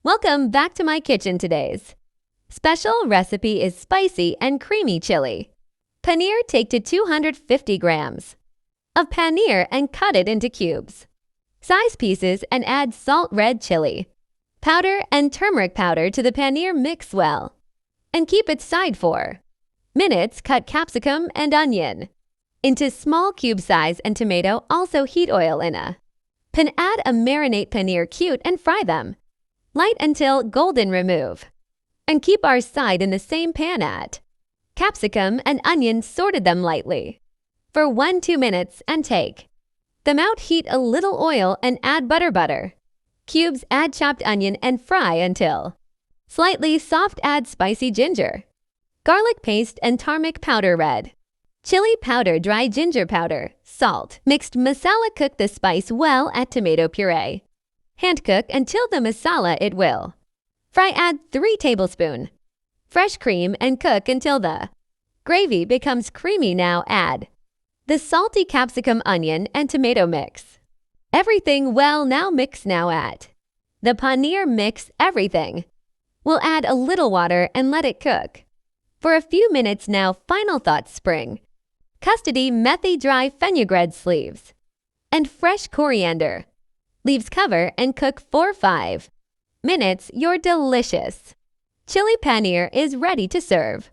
Welcome back to my kitchen today's. Special recipe is spicy and creamy chili. Paneer, take to 250 grams of paneer and cut it into cubes. Size pieces and add salt red chili powder and turmeric powder to the paneer. Mix well and keep it aside for minutes. Cut capsicum and onion into small cube size and tomato. Also heat oil in a pan. Add a marinate paneer cute and fry them light until golden. Remove and keep our side in the same pan. Add capsicum and onion, sorted them lightly for 1-2 minutes and take them out. Heat a little oil and add butter cubes. Add chopped onion and fry until slightly soft. Add spicy ginger, garlic paste and turmeric powder, red chili powder, dry ginger powder, salt, mixed masala. Cook the spice well. Add tomato puree. Hand cook until the masala it will fry. Add 3 tablespoons fresh cream and cook until the gravy becomes creamy. Now add the salty capsicum, onion and tomato. Mix everything well. Now mix. Now add the paneer. Mix everything. We'll add a little water and let it cook for a few minutes. Now final thoughts: spring custody, methi, dry fenugreek leaves and fresh coriander leaves. Cover and cook for 5 minutes. Your delicious chili paneer is ready to serve.